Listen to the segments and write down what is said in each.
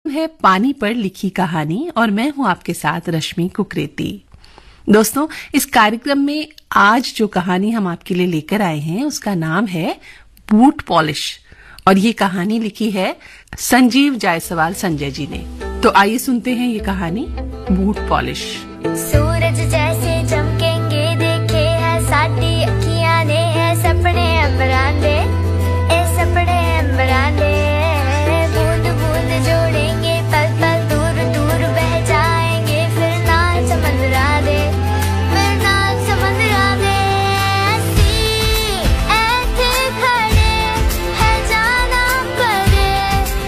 है पानी पर लिखी कहानी और मैं हूं आपके साथ रश्मि कुकरेती। दोस्तों, इस कार्यक्रम में आज जो कहानी हम आपके लिए लेकर आए हैं उसका नाम है बूट पॉलिश और ये कहानी लिखी है संजीव जायसवाल संजय जी ने। तो आइए सुनते हैं ये कहानी बूट पॉलिश। सूरज जैसे चमकेंगे देखे है साडी अखियां ने है सपने अंबरांदे ए सपने अंबरांदे बूंद बूंद जोड़ेंगे पल पल दूर दूर बह जाएंगे फिर ना समंदरा दे फिर ना समंदरा दे ऐसी ऐसे खड़े है जाना पड़े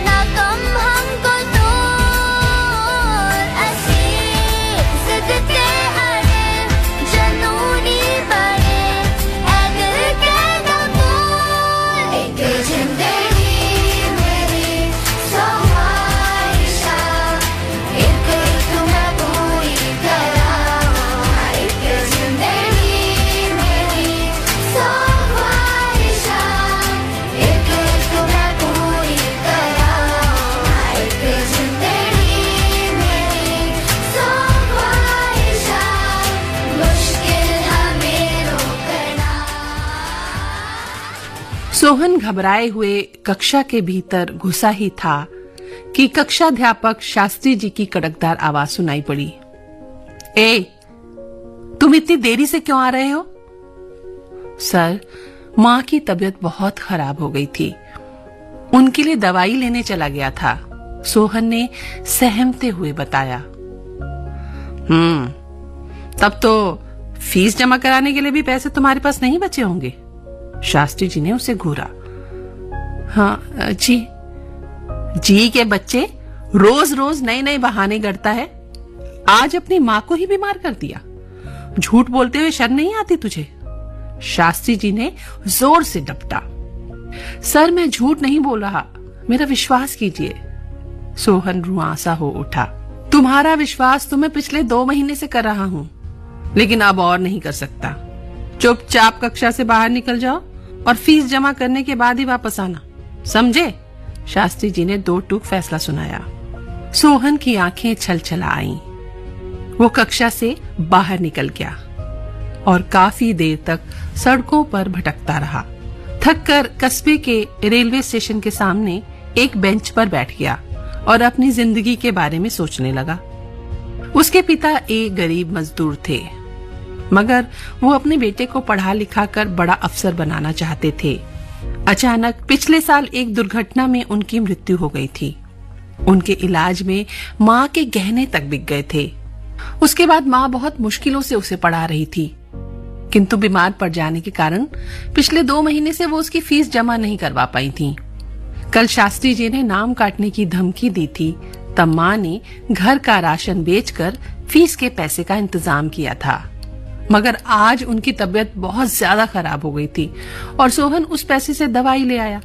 ना कम हमको तो ऐसी सिद्धते अड़े जनूनी बड़े ऐ दिल के नबूल एक जिंदगी मेरी सौ ख्वाहिशा एक तुम्हें पूरी कराऊं एक जिंदगी मेरी सौ ख्वाहिशा एक तुम्हें पूरी कराऊं एक जिंदगी मेरी सौ ख्वाहिशा मुश्किल हमें रोकना। सोहन घबराए हुए कक्षा के भीतर घुसा ही था कि कक्षाध्यापक शास्त्री जी की कड़कदार आवाज सुनाई पड़ी। ए, तुम इतनी देरी से क्यों आ रहे हो? सर, माँ की तबीयत बहुत खराब हो गई थी, उनके लिए दवाई लेने चला गया था, सोहन ने सहमते हुए बताया। तब तो फीस जमा कराने के लिए भी पैसे तुम्हारे पास नहीं बचे होंगे, शास्त्री जी ने उसे घूरा। हाँ जी। जी के बच्चे रोज रोज नए नए बहाने गढ़ता है, आज अपनी माँ को ही बीमार कर दिया। झूठ बोलते हुए शर्म नहीं आती तुझे? शास्त्री जी ने जोर से डपटा। सर, मैं झूठ नहीं बोल रहा, मेरा विश्वास कीजिए। सोहन रुआंसा हो उठा। तुम्हारा विश्वास तो मैं पिछले 2 महीने से कर रहा हूं, लेकिन अब और नहीं कर सकता। चुपचाप कक्षा से बाहर निकल जाओ और फीस जमा करने के बाद ही वापस आना, समझे? शास्त्री जी ने 2 टूक फैसला सुनाया। सोहन की आंखें छलछला आईं। वो कक्षा से बाहर निकल गया और काफी देर तक सड़कों पर भटकता रहा। थककर कस्बे के रेलवे स्टेशन के सामने एक बेंच पर बैठ गया और अपनी जिंदगी के बारे में सोचने लगा। उसके पिता एक गरीब मजदूर थे, मगर वो अपने बेटे को पढ़ा लिखा कर बड़ा अफसर बनाना चाहते थे। अचानक पिछले साल एक दुर्घटना में उनकी मृत्यु हो गई थी। उनके इलाज में माँ के गहने तक बिक गए थे। उसके बाद माँ बहुत मुश्किलों से उसे पढ़ा रही थी, किंतु बीमार पड़ जाने के कारण पिछले 2 महीने से वो उसकी फीस जमा नहीं करवा पाई थी। कल शास्त्री जी ने नाम काटने की धमकी दी थी, तब माँ ने घर का राशन बेचकर फीस के पैसे का इंतजाम किया था, मगर आज उनकी तबीयत बहुत ज्यादा खराब हो गई थी और सोहन उस पैसे से दवाई ले आया।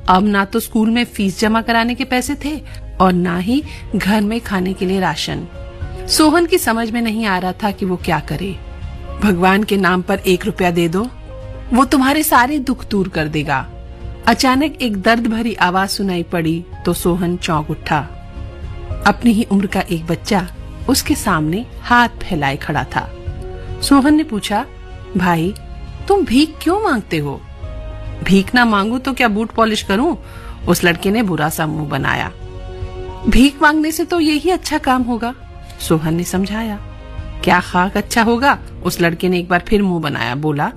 अब ना तो स्कूल में फीस जमा कराने के पैसे थे और ना ही घर में खाने के लिए राशन। सोहन की समझ में नहीं आ रहा था कि वो क्या करे। भगवान के नाम पर 1 रुपया दे दो, वो तुम्हारे सारे दुख दूर कर देगा। अचानक एक दर्द भरी आवाज सुनाई पड़ी तो सोहन चौंक उठा। अपनी ही उम्र का एक बच्चा उसके सामने हाथ फैलाए खड़ा था। सोहन ने पूछा, भाई तुम भीख क्यों मांगते हो? भीख ना मांगू तो क्या बूट पॉलिश करूं? उस लड़के ने बुरा सा मुंह बनाया। भीख मांगने से तो यही अच्छा काम होगा, सोहन ने समझाया। क्या खाक अच्छा होगा? उस लड़के ने एक बार फिर मुंह बनाया, बोला,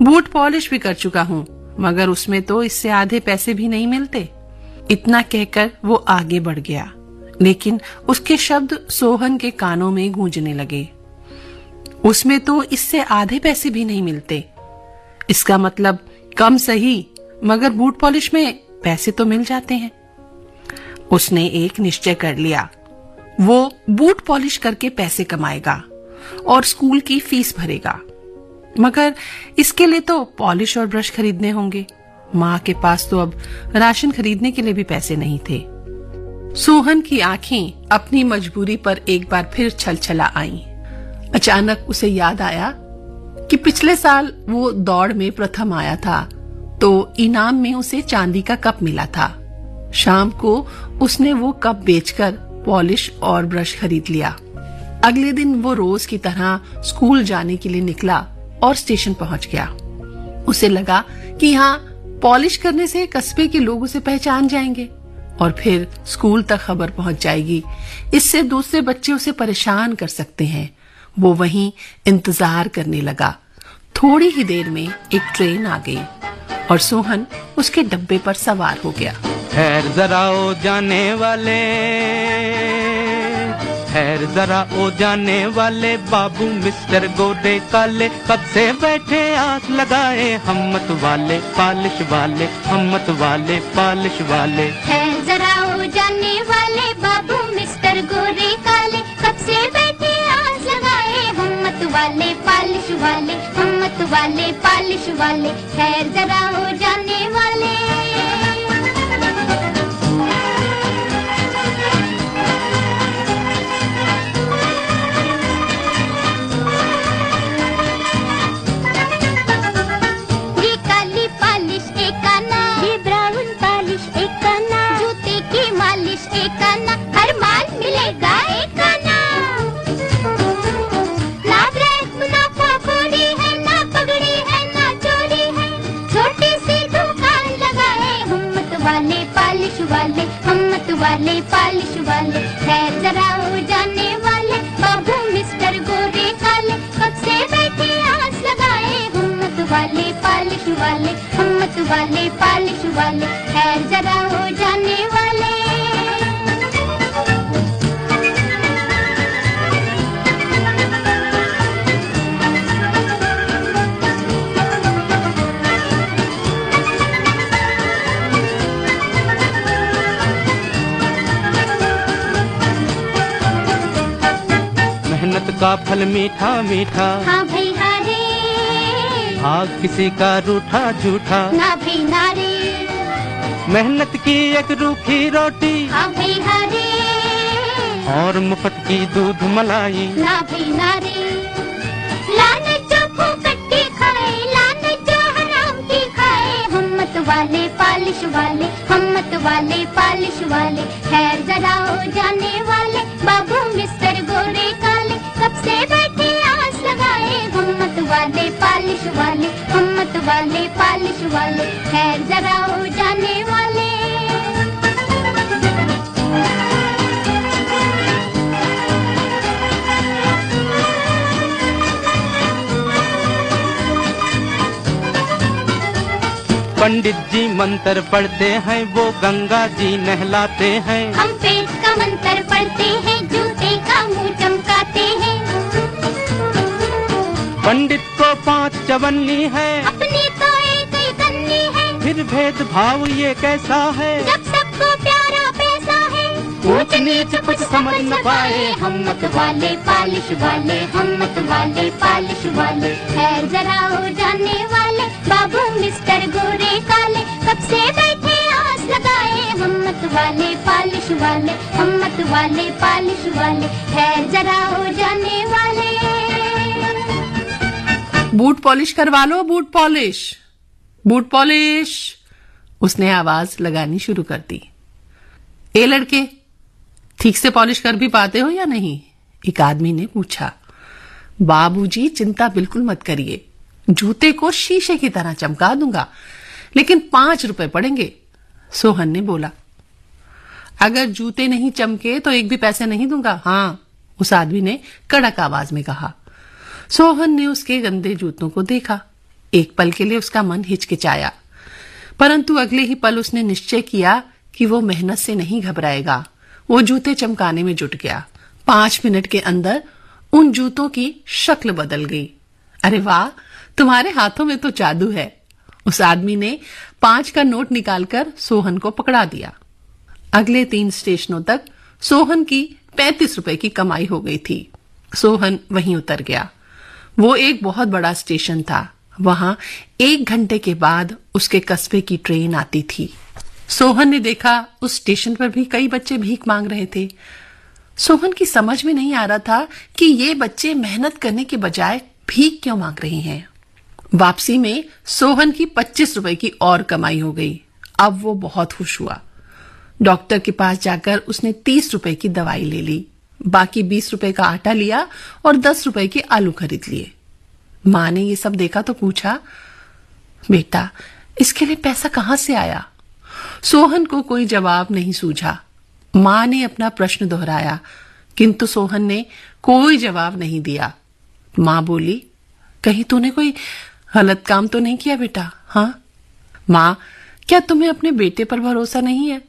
बूट पॉलिश भी कर चुका हूं, मगर उसमें तो इससे आधे पैसे भी नहीं मिलते। इतना कहकर वो आगे बढ़ गया, लेकिन उसके शब्द सोहन के कानों में गूंजने लगे। उसमें तो इससे आधे पैसे भी नहीं मिलते, इसका मतलब कम सही, मगर बूट पॉलिश में पैसे तो मिल जाते हैं। उसने एक निश्चय कर लिया, वो बूट पॉलिश करके पैसे कमाएगा और स्कूल की फीस भरेगा, मगर इसके लिए तो पॉलिश और ब्रश खरीदने होंगे। माँ के पास तो अब राशन खरीदने के लिए भी पैसे नहीं थे। सोहन की आंखें अपनी मजबूरी पर एक बार फिर छलछला आईं। अचानक उसे याद आया कि पिछले साल वो दौड़ में प्रथम आया था, तो इनाम में उसे चांदी का कप मिला था। शाम को उसने वो कप बेचकर पॉलिश और ब्रश खरीद लिया। अगले दिन वो रोज की तरह स्कूल जाने के लिए निकला और स्टेशन पहुंच गया। उसे लगा कि यहाँ पॉलिश करने से कस्बे के लोग उसे पहचान जाएंगे और फिर स्कूल तक खबर पहुंच जाएगी। इससे दूसरे बच्चे उसे परेशान कर सकते हैं। वो वहीं इंतजार करने लगा। थोड़ी ही देर में एक ट्रेन आ गई और सोहन उसके डब्बे पर सवार हो गया। ठहर जरा ओ जाने वाले, ठहर जरा ओ जाने वाले, बाबू मिस्टर गोरे काले, कब से बैठे आस लगाए, हम वाले पालिश वाले, हम वाले पालिश वाले। ठहर जरा ओ जाने वाले, बाबू मिस्टर गोरे काले, कब से बैठे आस लगाए, हम वाले पालिश वाले, हम वाले पालिश वाले। ठहर जरा ओ जाने वाले। वाले पालिश वाले, ठहर जरा हो जाने वाले, बाबू मिस्टर गोरे काले, कब से बैठे आस लगाए, हम वाले पालिश वाले, हम वाले पालिश वाले। ठहर जरा हो जाने वाले। मेहनत का फल मीठा मीठा, हाँ भाई हारे, भाग किसी का रूठा झूठा, ना भाई नारे, मेहनत की एक रूखी रोटी, हाँ भाई हारे, और मुफ्त की दूध मलाई, ना भाई नारे। लाने जो फूकट्टी खाए, लाने जो हराम की खाए, हम वाले पालिश वाले, हम वाले पालिश वाले। ठहर जरा हो जाने वाले, बाबू मिस्टर गोरे काले, कब से बैठे आस लगाए, हम वाले पालिश वाले, हम वाले पालिश वाले। ठहर जरा हो जाने वाले। पंडित जी मंत्र पढ़ते हैं, वो गंगा जी नहलाते हैं, हम पेट का मंत्र पढ़ते हैं, जूते का मुंह चमकाते हैं। पंडित को 5 चवन्नी है, अपनी तो एक ही कन्नी है, फिर भेदभाव ये कैसा है, जब सबको प्यारा पैसा है। ऊंच नीच कुछ समझ न पाए, हम वाले पालिश वाले, हम वाले पालिश वाले। ठहर जरा हो जाने वाले, बाबू मिस्टर गोरे काले, कब से बैठे आस लगाए, हम वाले पालिश वाले, हम वाले पालिश वाले। ठहर जरा हो जाने वाले। बूट पॉलिश करवा लो, बूट पॉलिश, बूट पॉलिश। उसने आवाज लगानी शुरू कर दी। ए लड़के, ठीक से पॉलिश कर भी पाते हो या नहीं? एक आदमी ने पूछा। बाबूजी चिंता बिल्कुल मत करिए, जूते को शीशे की तरह चमका दूंगा, लेकिन 5 रुपए पड़ेंगे, सोहन ने बोला। अगर जूते नहीं चमके तो एक भी पैसे नहीं दूंगा। हाँ, उस आदमी ने कड़क आवाज में कहा। सोहन ने उसके गंदे जूतों को देखा। एक पल के लिए उसका मन हिचकिचाया, परंतु अगले ही पल उसने निश्चय किया कि वो मेहनत से नहीं घबराएगा। वो जूते चमकाने में जुट गया। 5 मिनट के अंदर उन जूतों की शक्ल बदल गई। अरे वाह, तुम्हारे हाथों में तो जादू है। उस आदमी ने 5 का नोट निकालकर सोहन को पकड़ा दिया। अगले 3 स्टेशनों तक सोहन की 35 रुपए की कमाई हो गई थी। सोहन वहीं उतर गया। वो एक बहुत बड़ा स्टेशन था। वहां 1 घंटे के बाद उसके कस्बे की ट्रेन आती थी। सोहन ने देखा उस स्टेशन पर भी कई बच्चे भीख मांग रहे थे। सोहन की समझ में नहीं आ रहा था कि ये बच्चे मेहनत करने के बजाय भीख क्यों मांग रहे हैं। वापसी में सोहन की 25 रुपए की और कमाई हो गई। अब वो बहुत खुश हुआ। डॉक्टर के पास जाकर उसने 30 रुपए की दवाई ले ली, बाकी 20 रुपए का आटा लिया और 10 रुपए के आलू खरीद लिए। माँ ने ये सब देखा तो पूछा, बेटा इसके लिए पैसा कहाँ से आया? सोहन को कोई जवाब नहीं सूझा। माँ ने अपना प्रश्न दोहराया, किंतु सोहन ने कोई जवाब नहीं दिया। माँ बोली, कहीं तूने कोई गलत काम तो नहीं किया बेटा? हाँ माँ, क्या तुम्हें अपने बेटे पर भरोसा नहीं है?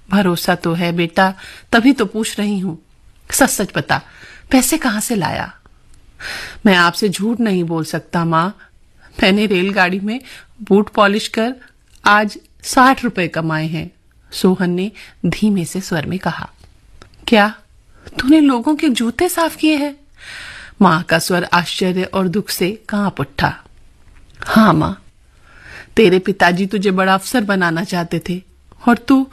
भरोसा तो है बेटा, तभी तो पूछ रही हूं। सच सच बता, पैसे कहाँ से लाया? मैं आपसे झूठ नहीं बोल सकता माँ, मैंने रेलगाड़ी में बूट पॉलिश कर आज 60 रुपए कमाए हैं, सोहन ने धीमे से स्वर में कहा। क्या तूने लोगों के जूते साफ किए हैं? माँ का स्वर आश्चर्य और दुख से कांप उठा। हाँ माँ, तेरे पिताजी तुझे बड़ा अफसर बनाना चाहते थे और तू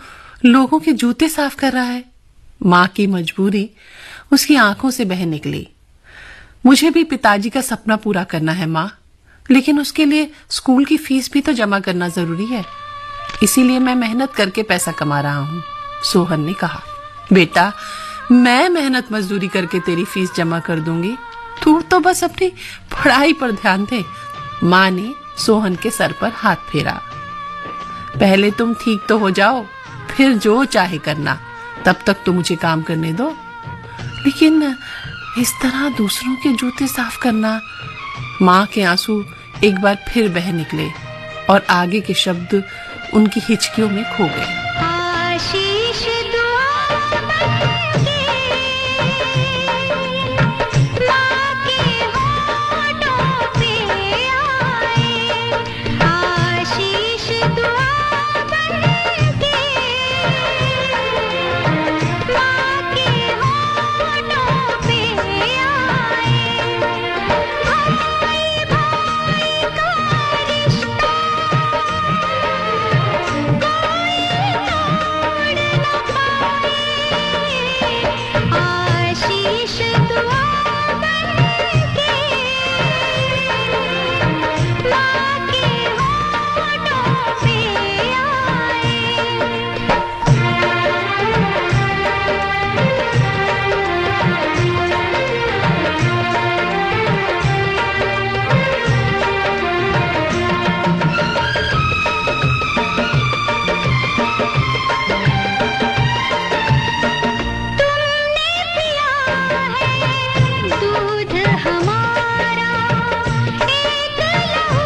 लोगों के जूते साफ कर रहा है। माँ की मजबूरी उसकी आंखों से बह निकली। मुझे भी पिताजी का सपना पूरा करना है माँ, लेकिन उसके लिए स्कूल की फीस भी तो जमा करना जरूरी है, इसीलिए मैं मेहनत करके पैसा कमा रहा हूँ, सोहन ने कहा। बेटा, मैं मेहनत मजदूरी करके तेरी फीस जमा कर दूंगी, तू तो बस अपनी पढ़ाई पर ध्यान दे। माँ ने सोहन के सर पर हाथ फेरा। पहले तुम ठीक तो हो जाओ, फिर जो चाहे करना, तब तक तो मुझे काम करने दो। लेकिन इस तरह दूसरों के जूते साफ करना। माँ के आंसू एक बार फिर बह निकले और आगे के शब्द उनकी हिचकियों में खो गए। आशीष दुआ बनके माँ के होठों पे आए, आशीष दुआ बनके माँ के होठों पे आए। भाई भाई का रिश्ता आशीष दुआ बनके माँ के होठों पे आए। दूध हमारा एक लहू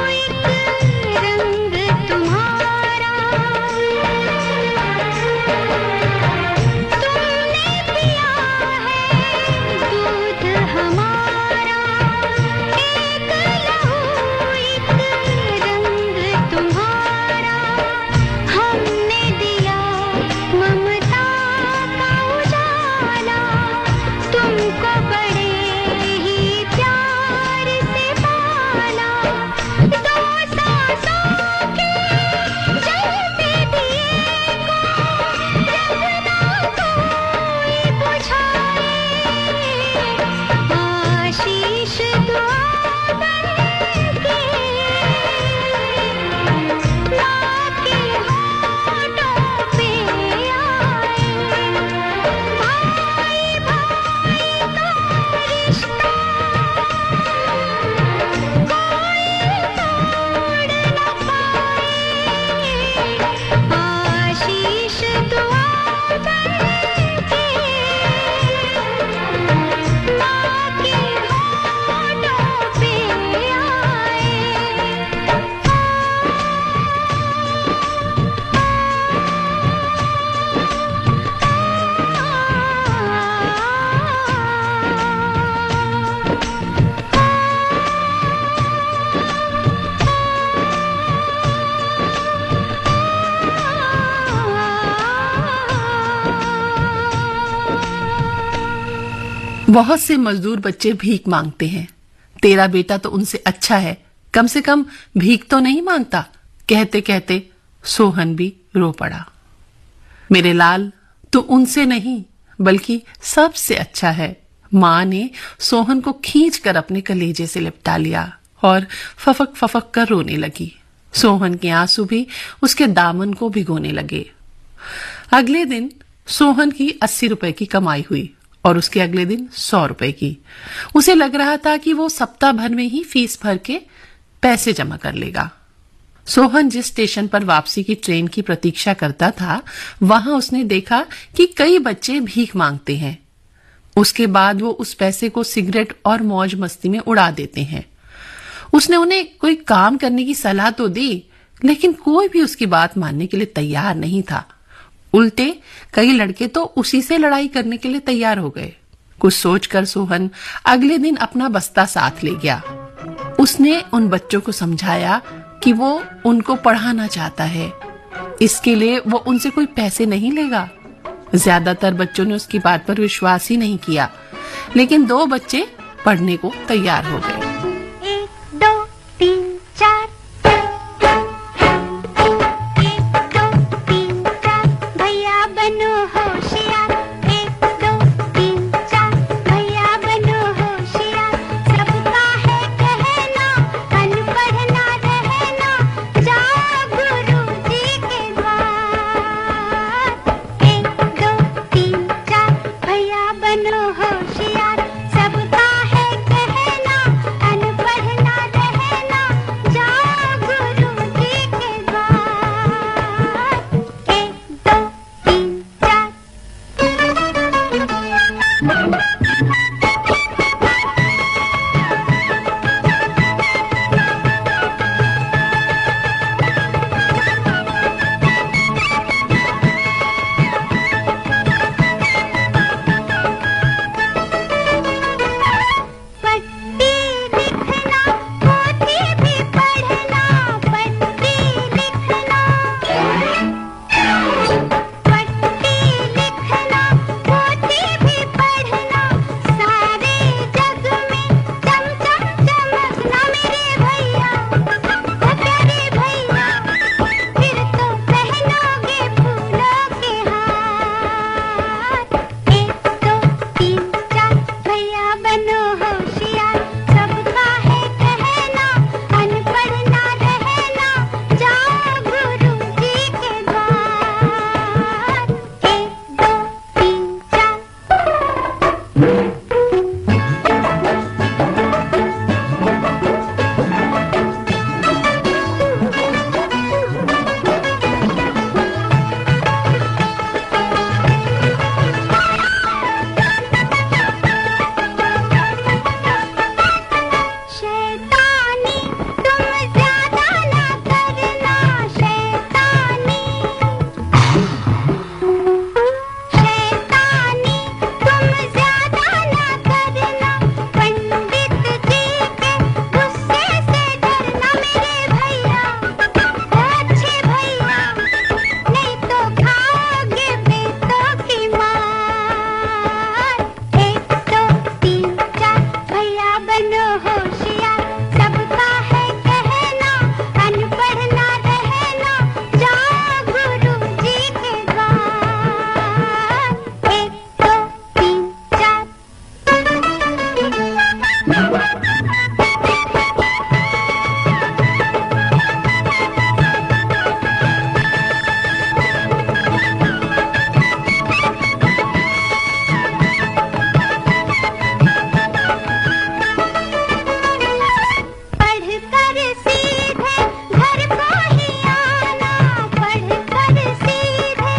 एक रंग तुम्हारा, तुमने पिया है दूध हमारा एक लहू एक रंग तुम्हारा। हमने दिया ममता का उजाला, तुमको बड़े ही प्यार से पाला। दो सांसों के जलते दिए को जब ना कोई बुझाए, आशीष दुआ बनके माँ के होठों पे आए। भाई भाई का रिश्ता कोई तोड़ न पाए, आशीष दुआ बनके माँ के होठों पे बहुत से मजदूर बच्चे भीख मांगते हैं, तेरा बेटा तो उनसे अच्छा है, कम से कम भीख तो नहीं मांगता। कहते कहते सोहन भी रो पड़ा। मेरे लाल, तू उनसे नहीं बल्कि सबसे अच्छा है। माँ ने सोहन को खींचकर अपने कलेजे से लिपटा लिया और फफक फफक कर रोने लगी। सोहन के आंसू भी उसके दामन को भिगोने लगे। अगले दिन सोहन की 80 रुपए की कमाई हुई और उसके अगले दिन 100 रुपए की। उसे लग रहा था कि वो सप्ताह भर में ही फीस भर के पैसे जमा कर लेगा। सोहन जिस स्टेशन पर वापसी की ट्रेन की प्रतीक्षा करता था, वहां उसने देखा कि कई बच्चे भीख मांगते हैं। उसके बाद वो उस पैसे को सिगरेट और मौज मस्ती में उड़ा देते हैं। उसने उन्हें कोई काम करने की सलाह तो दी, लेकिन कोई भी उसकी बात मानने के लिए तैयार नहीं था। उल्टे कई लड़के तो उसी से लड़ाई करने के लिए तैयार हो गए। कुछ सोचकर सोहन अगले दिन अपना बस्ता साथ ले गया। उसने उन बच्चों को समझाया कि वो उनको पढ़ाना चाहता है, इसके लिए वो उनसे कोई पैसे नहीं लेगा। ज्यादातर बच्चों ने उसकी बात पर विश्वास ही नहीं किया, लेकिन 2 बच्चे पढ़ने को तैयार हो गए। 1 2 3 4 1 2 3 4 भैया बनो होशियार। 1 2 3 4 भैया बनो होशियार। सबका है कहना अनपढ़ ना रहना, जाओ गुरु जी के द्वार। 1 2 3 4 भैया बनो होशियार। सबका है कहना अनपढ़ ना रहना, जाओ गुरु जी के द्वार। 1 2 3 4 पट्टी लिखना पोथी भी पढ़ना, पट्टी लिखना पट्टी लिखना पोथी भी पढ़ना, सारे जग में चम चम चमकना मेरे भैया, ओ प्यारे भैया। फिर तो पहनोगे फूलों के हार। 1 2 3 4 भैया बनो होशियार। सबका है कहना अनपढ़ ना रहना, जाओ गुरु जी के द्वार। 1 2 3 4 शैतानी तुम ज्यादा ना करना, शैतानी शैतानी तुम ज्यादा ना करना, पंडित जी के गुस्से से डरना मेरे भैया, अच्छे भैया। नहीं तो खाओगे बेटों की मार। 1 2 3 4 भैया बनो होशियार। सबका है कहना अनपढ़ ना रहना, जाओ गुरु जी के द्वार। 1 2 3 4 पढ़कर सीधे घर को ही आना, पढ़कर सीधे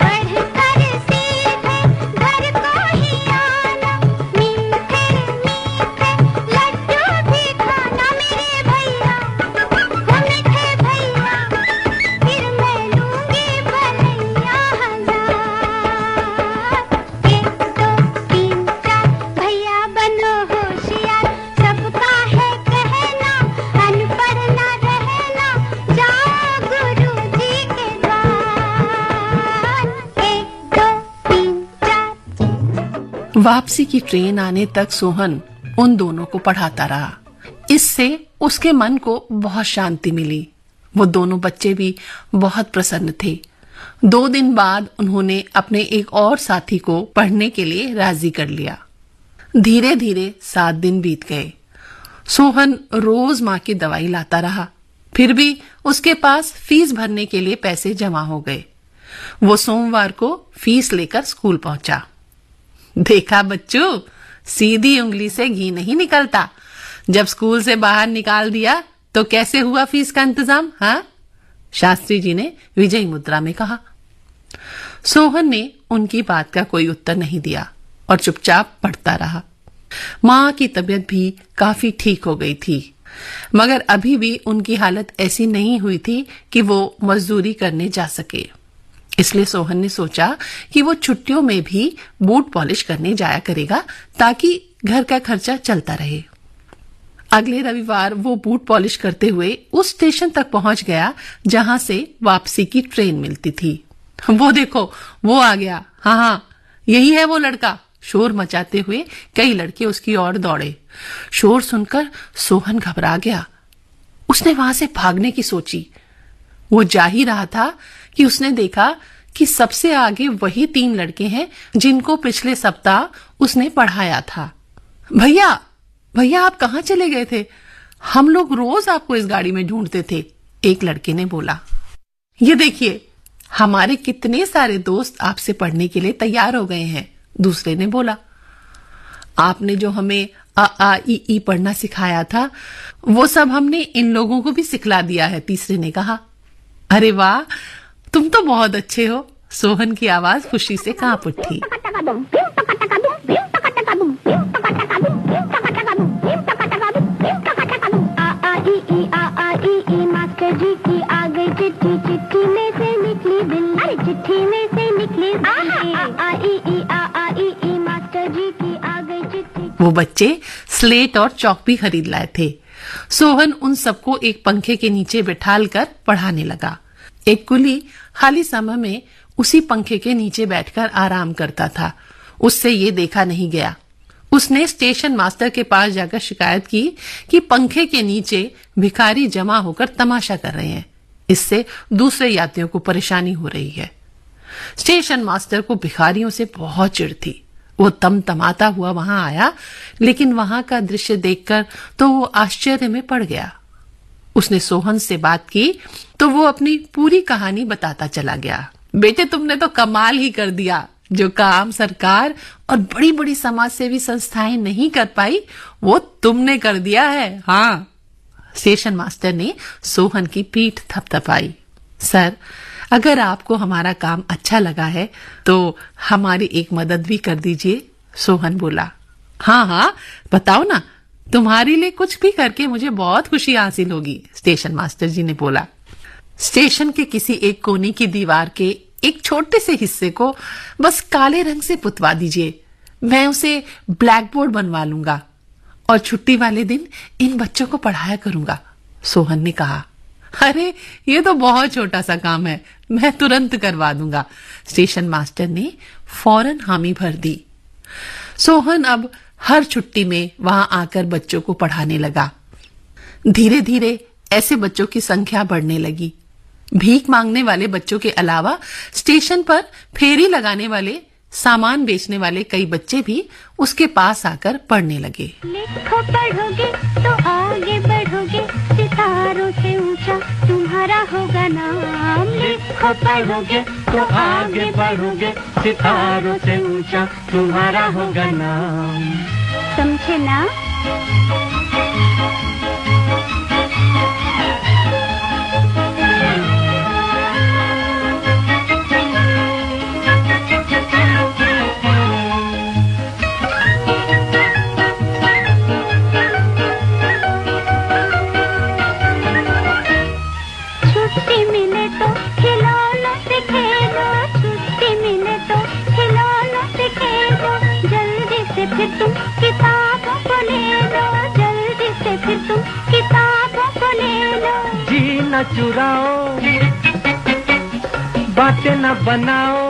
पढ़कर सीधे घर को ही आना, मीठे मीठे लड्डू भी खाना मेरे भैया, ओ मीठे भैया। फिर मैं लूंगी भलैया 1000। 1 2 3 4 भैया बनो होशियार। सबका है कहना अनपढ़ ना रहना, जाओ गुरु जी के द्वार। 1 2 3 4 वापसी की ट्रेन आने तक सोहन उन दोनों को पढ़ाता रहा। इससे उसके मन को बहुत शांति मिली। वो दोनों बच्चे भी बहुत प्रसन्न थे। 2 दिन बाद उन्होंने अपने एक और साथी को पढ़ने के लिए राजी कर लिया। धीरे धीरे 7 दिन बीत गए। सोहन रोज माँ की दवाई लाता रहा, फिर भी उसके पास फीस भरने के लिए पैसे जमा हो गए। वो सोमवार को फीस लेकर स्कूल पहुंचा। देखा बच्चों, सीधी उंगली से घी नहीं निकलता। जब स्कूल से बाहर निकाल दिया तो कैसे हुआ फीस का इंतजाम? हाँ, शास्त्री जी ने विजयी मुद्रा में कहा। सोहन ने उनकी बात का कोई उत्तर नहीं दिया और चुपचाप पढ़ता रहा। मां की तबीयत भी काफी ठीक हो गई थी, मगर अभी भी उनकी हालत ऐसी नहीं हुई थी कि वो मजदूरी करने जा सके। इसलिए सोहन ने सोचा कि वो छुट्टियों में भी बूट पॉलिश करने जाया करेगा ताकि घर का खर्चा चलता रहे। अगले रविवार वो बूट पॉलिश करते हुए उस स्टेशन तक पहुंच गया जहां से वापसी की ट्रेन मिलती थी। वो देखो, वो आ गया। हाँ, यही है वो लड़का। शोर मचाते हुए कई लड़के उसकी ओर दौड़े। शोर सुनकर सोहन घबरा गया। उसने वहां से भागने की सोची। वो जा ही रहा था कि उसने देखा कि सबसे आगे वही 3 लड़के हैं जिनको पिछले सप्ताह उसने पढ़ाया था। भैया, भैया, आप कहाँ चले गए थे? हम लोग रोज आपको इस गाड़ी में ढूंढते थे, एक लड़के ने बोला। ये देखिए, हमारे कितने सारे दोस्त आपसे पढ़ने के लिए तैयार हो गए हैं, दूसरे ने बोला। आपने जो हमें अ आ इ ई पढ़ना सिखाया था वो सब हमने इन लोगों को भी सिखला दिया है, तीसरे ने कहा। अरे वाह, तुम तो बहुत अच्छे हो। सोहन की आवाज खुशी से कांप उठी। मास्टर जी की आ गई चिट्ठी, चिट्ठी में से निकली बिल्ली, अरे चिट्ठी में से निकली मास्टर जी की आ गई चिट्ठी। वो बच्चे स्लेट और चौक भी खरीद लाए थे। सोहन उन सबको एक पंखे के नीचे बिठाल कर पढ़ाने लगा। एक कुली खाली समय में उसी पंखे के नीचे बैठकर आराम करता था। उससे ये देखा नहीं गया। उसने स्टेशन मास्टर के पास जाकर शिकायत की कि पंखे के नीचे भिखारी जमा होकर तमाशा कर रहे हैं। इससे दूसरे यात्रियों को परेशानी हो रही है। स्टेशन मास्टर को भिखारियों से बहुत चिढ़ थी। वो तमतमाता हुआ वहां आया, लेकिन वहां का दृश्य देखकर तो वो आश्चर्य में पड़ गया। उसने सोहन से बात की तो वो अपनी पूरी कहानी बताता चला गया। बेटे, तुमने तो कमाल ही कर दिया। जो काम सरकार और बड़ी बड़ी समाज सेवी संस्थाएं नहीं कर पाई वो तुमने कर दिया है। हाँ, स्टेशन मास्टर ने सोहन की पीठ थपथपाई। सर, अगर आपको हमारा काम अच्छा लगा है तो हमारी एक मदद भी कर दीजिए, सोहन बोला। हाँ हाँ, बताओ ना, तुम्हारे लिए कुछ भी करके मुझे बहुत खुशी हासिल होगी, स्टेशन मास्टर जी ने बोला। स्टेशन के किसी एक कोने की दीवार के एक छोटे से हिस्से को बस काले रंग से पुतवा दीजिए। मैं उसे ब्लैक बोर्ड बनवा लूंगा और छुट्टी वाले दिन इन बच्चों को पढ़ाया करूंगा, सोहन ने कहा। अरे, ये तो बहुत छोटा सा काम है, मैं तुरंत करवा दूंगा, स्टेशन मास्टर ने फौरन हामी भर दी। सोहन अब हर छुट्टी में वहां आकर बच्चों को पढ़ाने लगा। धीरे धीरे ऐसे बच्चों की संख्या बढ़ने लगी। भीख मांगने वाले बच्चों के अलावा स्टेशन पर फेरी लगाने वाले, सामान बेचने वाले कई बच्चे भी उसके पास आकर पढ़ने लगे। लिखो पढ़ोगे तो आगे बढ़ोगे, सितारों से ऊंचा तुम्हारा होगा नाम। लिखो पढ़ोगे तो आगे बढ़ोगे, सितारों से ऊंचा तुम्हारा होगा नाम। समझे ना? फिर तुम किताबों को ले लो, जल्दी से फिर तुम किताबों को ले लो। जी न चुराओ, बातें न बनाओ,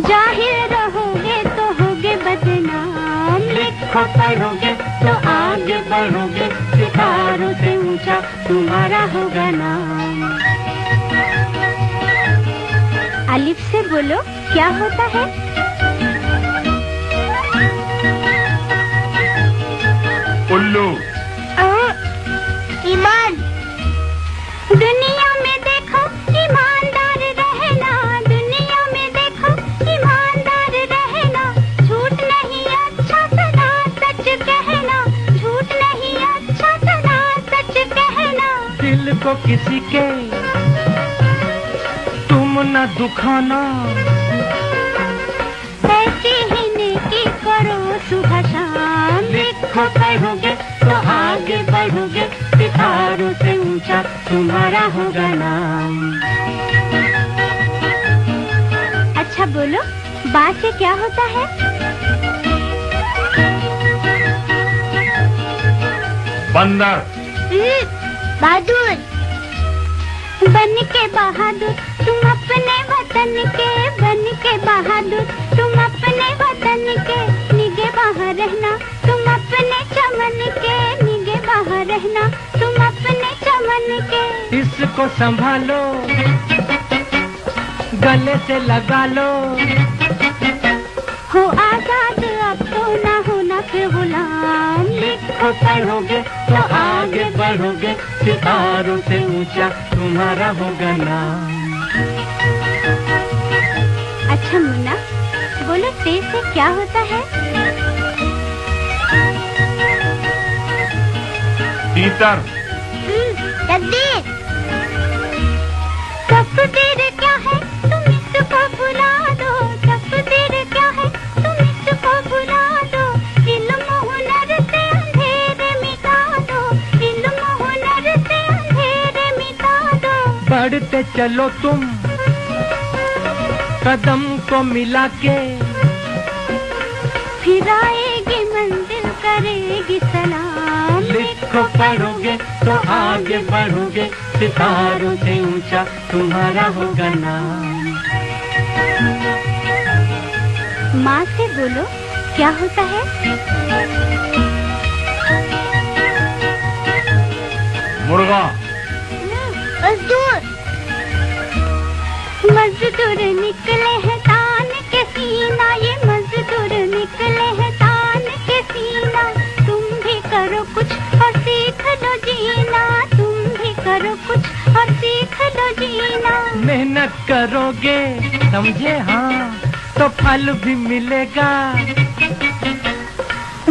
जाहिर रहोगे तो होगे बदनाम। लिखो पढ़ोगे तो आगे बढ़ोगे, सितारों से ऊंचा तुम्हारा होगा नाम। अलिफ से बोलो, क्या होता है? उल्लू। ईमान। किसी के तुम न दुखाना, ऐसी ही नेकी करो सुबह शाम, लिखो पढ़ोगे तो आगे बढ़ोगे, सितारों से ऊंचा तुम्हारा होगा नाम। अच्छा बोलो, बा से क्या होता है? बंदर। बहादुर। बन के बहादुर तुम अपने वतन के, बन के बहादुर तुम अपने वतन के, निगे बाहर रहना तुम अपने चमन के, निगे बाहर रहना तुम अपने चमन के। इसको संभालो, गले से लगा लो, हो आजाद अब तो ना होना फिर गुलाम, लिखो पढ़ोगे तो आगे बढ़ोगे, सितारों से ऊंचा तुम्हारा होगा नाम। अच्छा मुन्ना, बोलो ते से क्या होता है? तीतर। तकदीर। तकदीर क्या है तुम इसको बुला दो, तकदीर क्या है तुम इसको बुला दो, इल्म हुनर से अंधेरे मिटा दो, इल्म हुनर से अंधेरे मिटा दो। बढ़ते चलो तुम कदम को मिला के, फिर आएगी मंजिल करेगी सलाम, लिखो पढ़ोगे तो आगे बढ़ोगे, सितारों से ऊंचा तुम्हारा होगा नाम। माँ से बोलो क्या होता है? मुर्गा। मजदूर। मजदूर निकले हैं तान के सीना, ये मजदूर निकले हैं तान के सीना, तुम भी करो कुछ और सीख लो जीना, तुम भी करो कुछ और सीख लो जीना। मेहनत करोगे समझे हाँ, तो फल भी मिलेगा,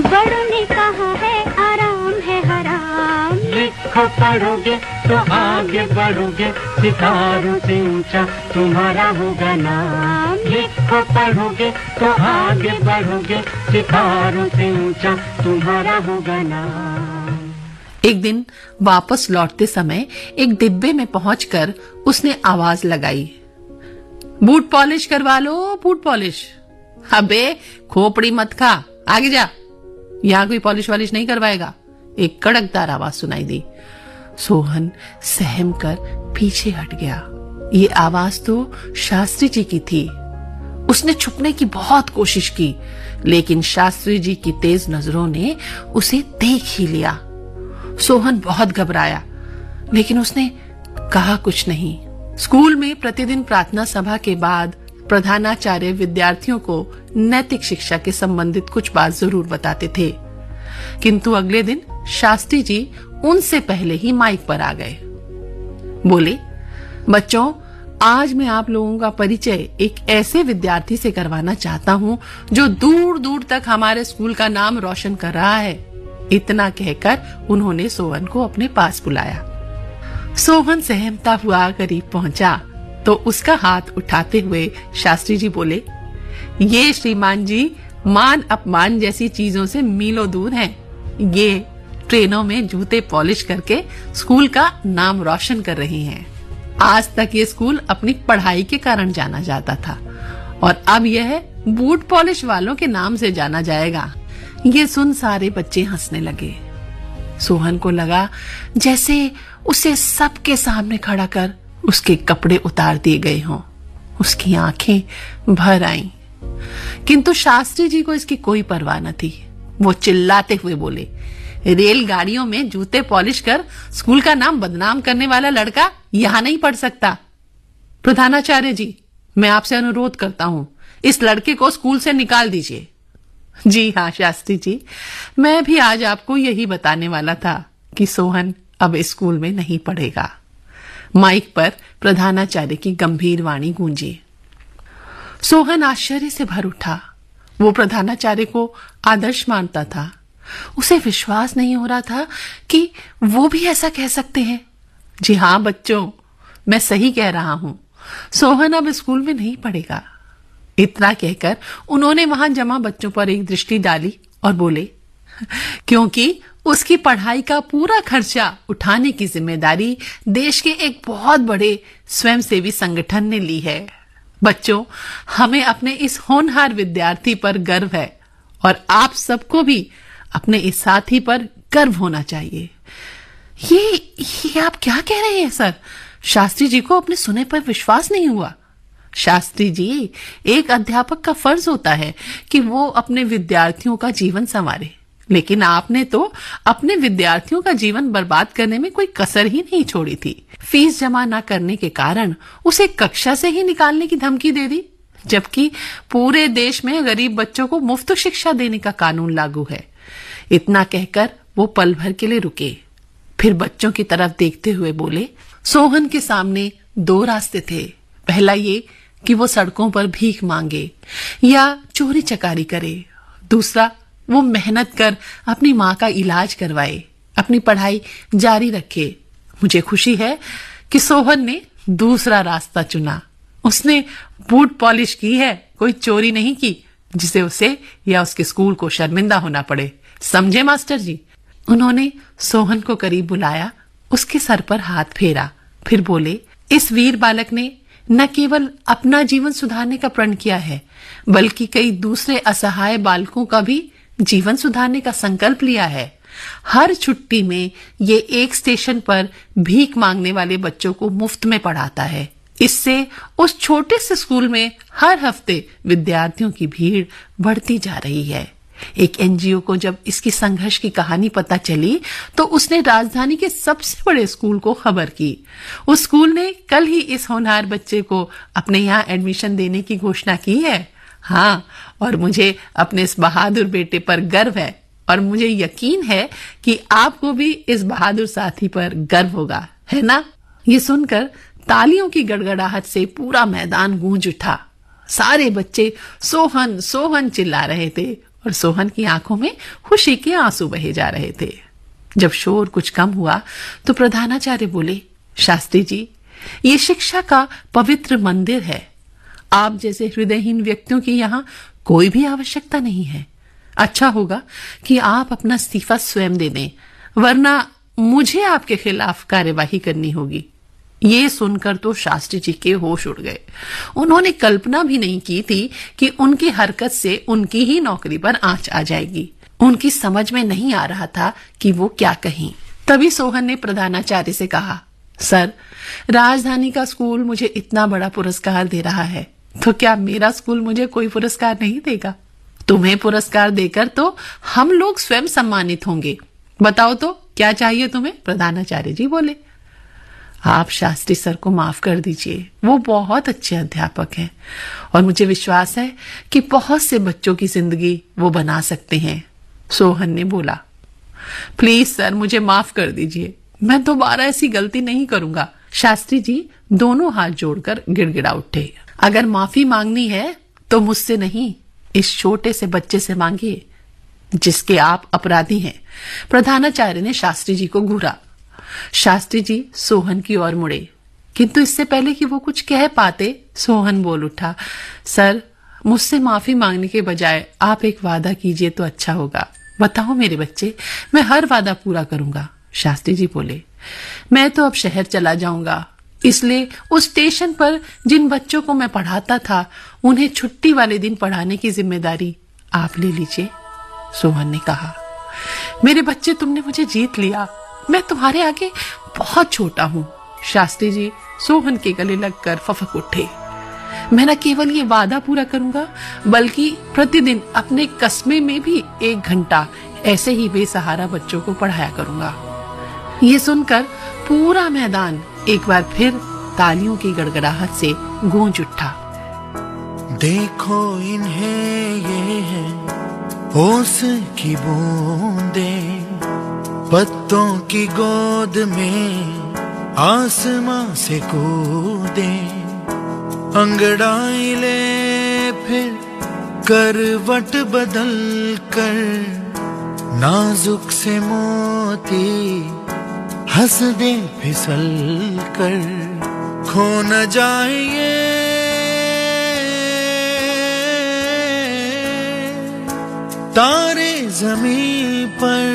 बड़ों ने कहा है आराम है हराम, लिखो पढ़ोगे तो आगे बढ़ोगे, सितारों से ऊंचा तुम्हारा होगा नाम। लिखो पढ़ोगे तो आगे बढ़ोगे, सितारों से ऊंचा तुम्हारा होगा नाम। एक दिन वापस लौटते समय एक डिब्बे में पहुंचकर उसने आवाज लगाई, बूट पॉलिश करवा लो, बूट पॉलिश। अबे खोपड़ी मत खा, आगे जा, यहां कोई पॉलिश वॉलिश नहीं करवाएगा। एक कड़कदार आवाज सुनाई दी। सोहन सहम कर पीछे हट गया। ये आवाज तो शास्त्री जी की थी। उसने छुपने की बहुत कोशिश की, लेकिन शास्त्री जी की तेज नजरों ने उसे देख ही लिया। सोहन बहुत घबराया, लेकिन उसने कहा कुछ नहीं। स्कूल में प्रतिदिन प्रार्थना सभा के बाद प्रधानाचार्य विद्यार्थियों को नैतिक शिक्षा के संबंधित कुछ बात जरूर बताते थे, किंतु अगले दिन शास्त्री जी उनसे पहले ही माइक पर आ गए। बोले, बच्चों, आज मैं आप लोगों का परिचय एक ऐसे विद्यार्थी से करवाना चाहता हूं जो दूर दूर तक हमारे स्कूल का नाम रोशन कर रहा है। इतना कहकर उन्होंने सोहन को अपने पास बुलाया। सोहन सहमता हुआ करीब पहुंचा तो उसका हाथ उठाते हुए शास्त्री जी बोले, ये श्रीमान जी मान अपमान जैसी चीजों से मीलों दूर हैं। ये ट्रेनों में जूते पॉलिश करके स्कूल का नाम रोशन कर रही हैं। आज तक ये स्कूल अपनी पढ़ाई के कारण जाना जाता था और अब यह बूट पॉलिश वालों के नाम से जाना जाएगा। ये सुन सारे बच्चे हंसने लगे। सोहन को लगा जैसे उसे सबके सामने खड़ा कर उसके कपड़े उतार दिए गए हों। उसकी आंखें भर आईं, किंतु शास्त्री जी को इसकी कोई परवाह न थी। वो चिल्लाते हुए बोले, रेलगाड़ियों में जूते पॉलिश कर स्कूल का नाम बदनाम करने वाला लड़का यहां नहीं पढ़ सकता। प्रधानाचार्य जी, मैं आपसे अनुरोध करता हूं, इस लड़के को स्कूल से निकाल दीजिए। जी हाँ शास्त्री जी, मैं भी आज आपको यही बताने वाला था कि सोहन अब स्कूल में नहीं पढ़ेगा। माइक पर प्रधानाचार्य की गंभीर वाणी गूंजी। सोहन आश्चर्य से भर उठा। वो प्रधानाचार्य को आदर्श मानता था। उसे विश्वास नहीं हो रहा था कि वो भी ऐसा कह सकते हैं। जी हाँ बच्चों, मैं सही कह रहा हूँ, सोहन अब स्कूल में नहीं पढ़ेगा। इतना कहकर उन्होंने वहां जमा बच्चों पर एक दृष्टि डाली और बोले, क्योंकि उसकी पढ़ाई का पूरा खर्चा उठाने की जिम्मेदारी देश के एक बहुत बड़े स्वयंसेवी संगठन ने ली है। बच्चों, हमें अपने इस होनहार विद्यार्थी पर गर्व है और आप सबको भी अपने इस साथी पर गर्व होना चाहिए। ये आप क्या कह रहे हैं सर? शास्त्री जी को अपने सुने पर विश्वास नहीं हुआ। शास्त्री जी, एक अध्यापक का फर्ज होता है कि वो अपने विद्यार्थियों का जीवन संवारे, लेकिन आपने तो अपने विद्यार्थियों का जीवन बर्बाद करने में कोई कसर ही नहीं छोड़ी थी। फीस जमा न करने के कारण उसे कक्षा से ही निकालने की धमकी दे दी, जबकि पूरे देश में गरीब बच्चों को मुफ्त शिक्षा देने का कानून लागू है। इतना कहकर वो पल भर के लिए रुके, फिर बच्चों की तरफ देखते हुए बोले, सोहन के सामने दो रास्ते थे। पहला ये कि वो सड़कों पर भीख मांगे या चोरी चकारी करे, दूसरा वो मेहनत कर अपनी माँ का इलाज करवाए, अपनी पढ़ाई जारी रखे। मुझे खुशी है कि सोहन ने दूसरा रास्ता चुना। उसने बूट पॉलिश की है, कोई चोरी नहीं की जिसे उसे या उसके स्कूल को शर्मिंदा होना पड़े। समझे मास्टर जी? उन्होंने सोहन को करीब बुलाया, उसके सर पर हाथ फेरा, फिर बोले, इस वीर बालक ने न केवल अपना जीवन सुधारने का प्रण किया है, बल्कि कई दूसरे असहाय बालकों का भी जीवन सुधारने का संकल्प लिया है। हर छुट्टी में ये एक स्टेशन पर भीख मांगने वाले बच्चों को मुफ्त में पढ़ाता है। इससे उस छोटे से स्कूल में हर हफ्ते विद्यार्थियों की भीड़ बढ़ती जा रही है। एक एनजीओ को जब इसकी संघर्ष की कहानी पता चली तो उसने राजधानी के सबसे बड़े स्कूल को खबर की। उस स्कूल ने कल ही इस होनहार बच्चे को अपने यहाँ एडमिशन देने की घोषणा की है। हाँ, और मुझे अपने इस बहादुर बेटे पर गर्व है और मुझे यकीन है कि आपको भी इस बहादुर साथी पर गर्व होगा, है ना? ये सुनकर तालियों की गड़गड़ाहट से पूरा मैदान गूंज उठा। सारे बच्चे सोहन सोहन चिल्ला रहे थे और सोहन की आंखों में खुशी के आंसू बहे जा रहे थे। जब शोर कुछ कम हुआ तो प्रधानाचार्य बोले, शास्त्री जी, ये शिक्षा का पवित्र मंदिर है। आप जैसे हृदयहीन व्यक्तियों की यहाँ कोई भी आवश्यकता नहीं है। अच्छा होगा कि आप अपना इस्तीफा स्वयं दे दें, वरना मुझे आपके खिलाफ कार्यवाही करनी होगी। ये सुनकर तो शास्त्री जी के होश उड़ गए। उन्होंने कल्पना भी नहीं की थी कि उनकी हरकत से उनकी ही नौकरी पर आंच आ जाएगी। उनकी समझ में नहीं आ रहा था कि वो क्या कहें। तभी सोहन ने प्रधानाचार्य से कहा, सर, राजधानी का स्कूल मुझे इतना बड़ा पुरस्कार दे रहा है, तो क्या मेरा स्कूल मुझे कोई पुरस्कार नहीं देगा? तुम्हें पुरस्कार देकर तो हम लोग स्वयं सम्मानित होंगे। बताओ तो क्या चाहिए तुम्हें? प्रधानाचार्य जी बोले। आप शास्त्री सर को माफ कर दीजिए, वो बहुत अच्छे अध्यापक हैं और मुझे विश्वास है कि बहुत से बच्चों की जिंदगी वो बना सकते हैं। सोहन ने बोला, प्लीज सर, मुझे माफ कर दीजिए, मैं दोबारा ऐसी गलती नहीं करूंगा। शास्त्री जी दोनों हाथ जोड़कर गिड़गिड़ा उठे। अगर माफी मांगनी है तो मुझसे नहीं, इस छोटे से बच्चे से मांगिए जिसके आप अपराधी हैं। प्रधानाचार्य ने शास्त्री जी को घूरा। शास्त्री जी सोहन की ओर मुड़े, किंतु इससे पहले कि वो कुछ कह पाते, सोहन बोल उठा, सर, मुझसे माफी मांगने के बजाय आप एक वादा कीजिए तो अच्छा होगा। बताओ मेरे बच्चे, मैं हर वादा पूरा करूंगा। शास्त्री जी बोले, मैं तो अब शहर चला जाऊंगा, इसलिए उस स्टेशन पर जिन बच्चों को मैं पढ़ाता था उन्हें छुट्टी वाले दिन पढ़ाने की जिम्मेदारी आप ले लीजिए। सोहन ने कहा, मेरे बच्चे, तुमने मुझे जीत लिया, मैं तुम्हारे आगे बहुत छोटा हूं। शास्त्री जी सोहन के गले लगकर फफक उठे। मैं न केवल ये वादा पूरा करूंगा, बल्कि प्रतिदिन अपने कस्बे में भी 1 घंटा ऐसे ही बेसहारा बच्चों को पढ़ाया करूंगा। ये सुनकर पूरा मैदान एक बार फिर तालियों की गड़गड़ाहट से गूंज उठा। देखो इन्हें, ये है होश की बूंदें, पत्तों की गोद में आसमां से कूदे, अंगड़ाई ले फिर करवट बदल कर, नाजुक से मोती हंस दे फिसल कर खो न जाए ये तारे ज़मीं पर।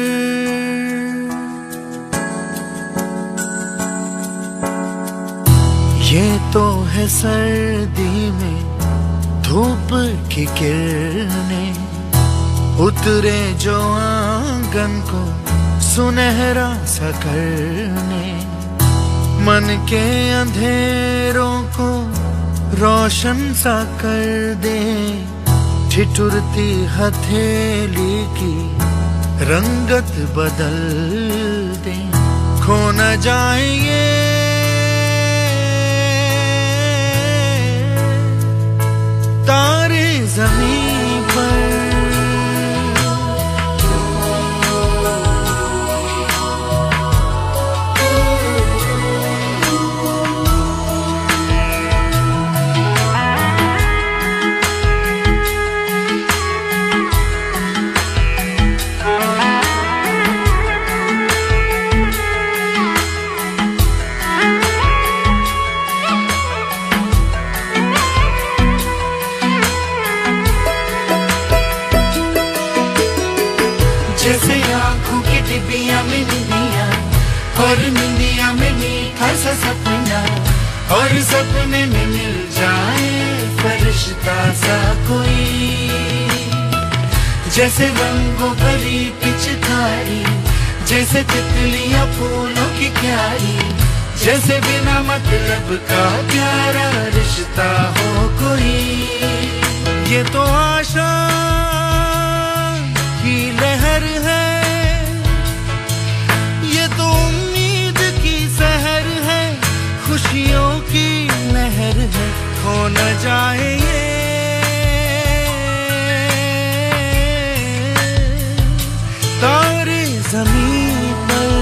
ये तो है सर्दी में धूप की किरणें उतरे जो आंगन को सुनहरा सा करने, मन के अंधेरों को रोशन सा कर दे, ठिठुरती हथेली की रंगत बदल दे, खो न जाए ये तारे ज़मीं पर। जैसे आँखों की डिबिया में निंदिया और निंदिया में मीठा सा सपना, और सपने में मिल जाए फरिश्ता सा कोई। जैसे रंगों भरी पिचकारी, जैसे तितलियां फूलों की क्यारी, जैसे बिना मतलब का प्यारा रिश्ता हो कोई। ये तो आशा की लहर है, ये तो उम्मीद की सहर है, खुशियों की लहर है, खो न जाए ये तारे ज़मीं पर।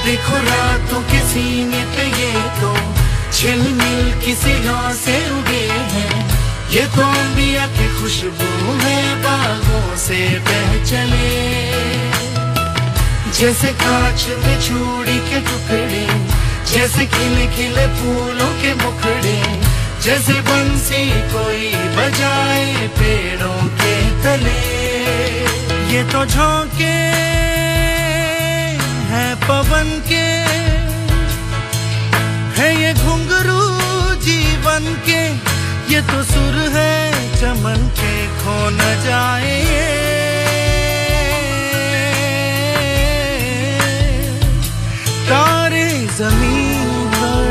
देखो रातों के सीने पे ये तो झिलमिल किसी लौ से उगे हैं, ये तो अंबिया की खुशबू है बागों से बह चले। जैसे कांच में चूड़ी के टुकड़े, जैसे खिले खिले फूलों के मुखड़े, जैसे बंसी कोई बजाए पेड़ों के तले। ये तो झोंके है पवन के, है ये घुंघरू जीवन के, ये तो सुर है चमन के, खो न जाए ये तारे ज़मीं पर।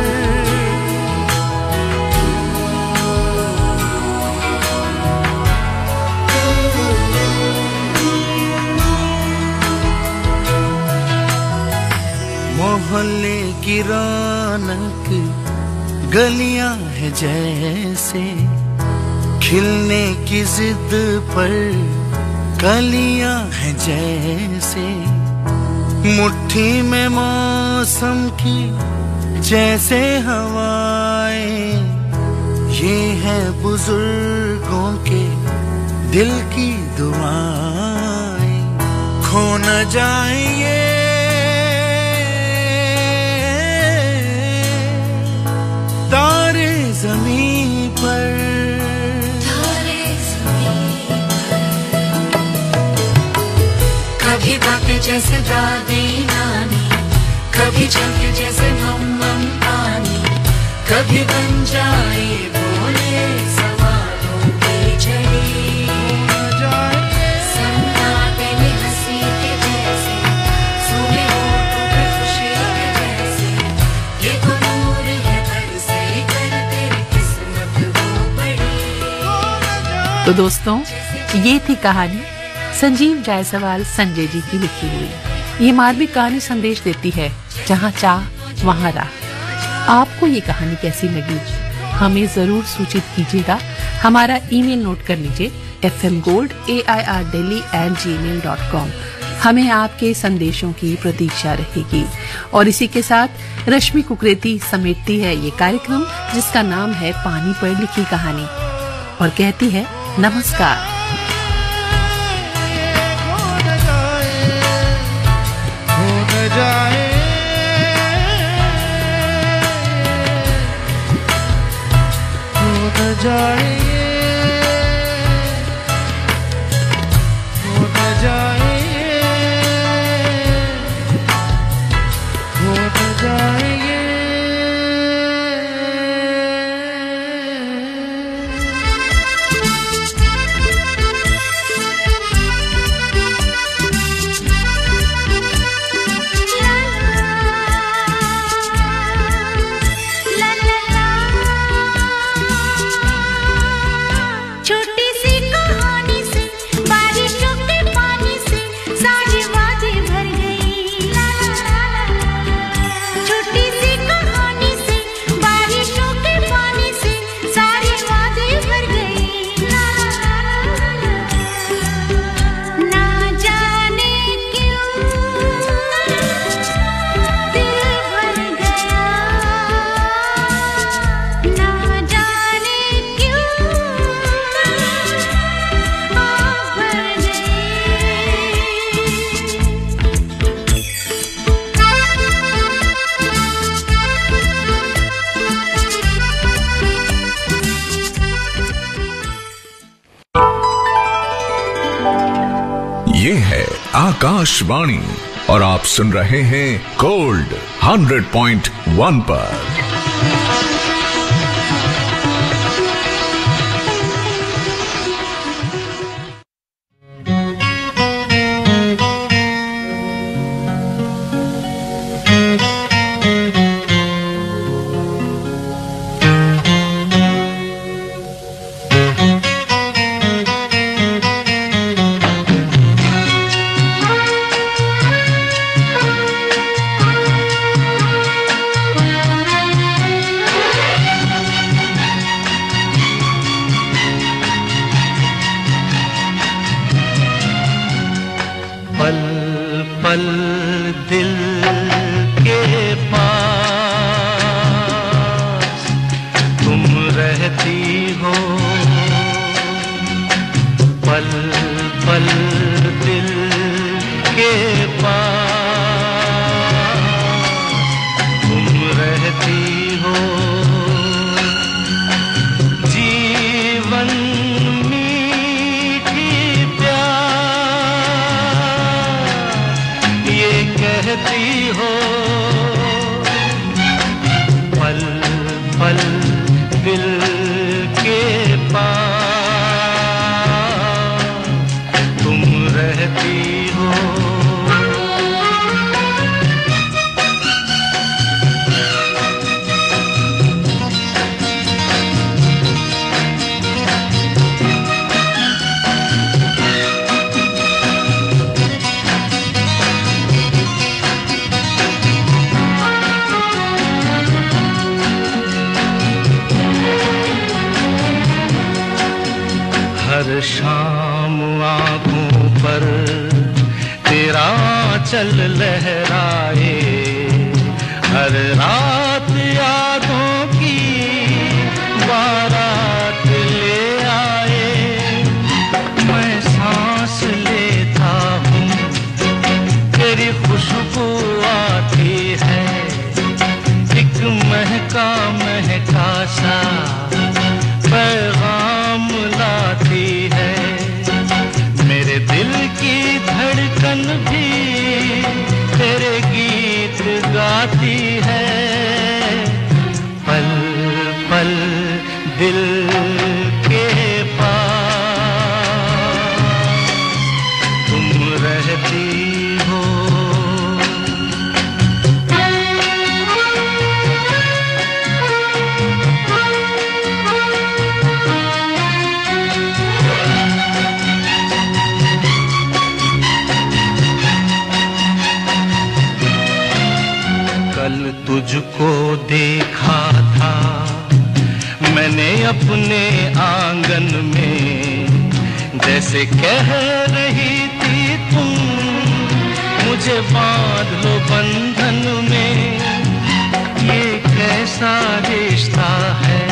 मोहल्ले की रौनक गलियां है जैसे, खिलने की जिद पर कलियां है जैसे, मुट्ठी में मौसम की जैसे हवाएं, ये है बुजुर्गों के दिल की दुआएं, खो न जाए ये तारे ज़मीं पर। कभी बातें जैसे दादी नानी, कभी चमके जैसे मम्मम पानी, कभी बन जाए बोले सवालों की झड़ी। सन्नाटे में हंसी के जैसे, सूखे होठों पे खुशी के जैसे, ये तो नूर है बरसे कर तेरी किस्मत हो बड़ी। तो दोस्तों, ये थी कहानी संजीव जायसवाल संजय जी की लिखी हुई। ये मार्मिक कहानी संदेश देती है, जहाँ चाह वहाँ राह। आपको ये कहानी कैसी लगी हमें जरूर सूचित कीजिएगा। हमारा ईमेल नोट कर लीजिए fmgold@airdelhi@gmail.com। हमें आपके संदेशों की प्रतीक्षा रहेगी। और इसी के साथ रश्मि कुकरेती समेटती है ये कार्यक्रम, जिसका नाम है पानी पर लिखी कहानी, और कहती है नमस्कार। ये है आकाशवाणी और आप सुन रहे हैं गोल्ड 100.1 पर। पल दिल के पास तुम रहती हो, पल पल दिल के पास तुम रहती हो। जीवन कहती हो, पल पल दिल के पास तुम रहती हो। हर शाम आँखों पर तेरा आँचल लहराए, हर रात यादों की बारात ले आए। मैं सांस लेता हूँ तेरी खुशबू आती है, एक महका महका सा पैगाम लाती है। मेरे दिल की धड़कन भी तेरे गीत गाती है, पल पल दिल के पास तुम रहती हो। कल तुझको देखा था मैंने अपने आंगन में, जैसे कह रही थी तुम मुझे बांध लो बंधन में। ये कैसा रिश्ता है,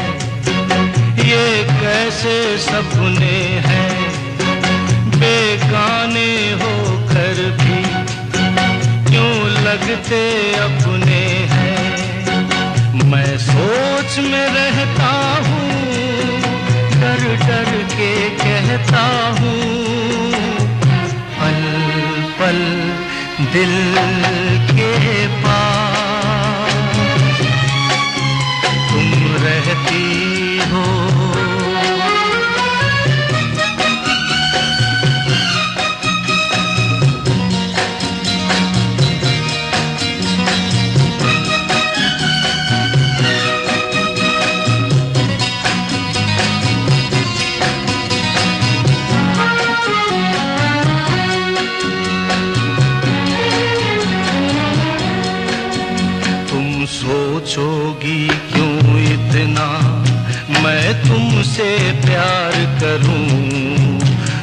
ये कैसे सपने हैं, बेगाने होकर भी क्यों लगते अपने हैं। मैं सोच में रहता हूँ, डर डर के कहता हूँ, पल पल दिल के पास तुम रहती हो। सोचोगी क्यों इतना मैं तुमसे प्यार करूं,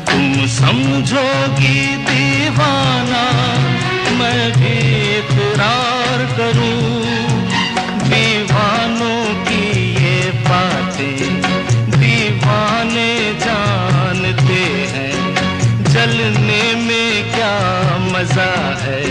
तुम समझोगी दीवाना मैं भी इकरार करूं। दीवानों की ये बातें दीवाने जानते हैं, जलने में क्या मजा है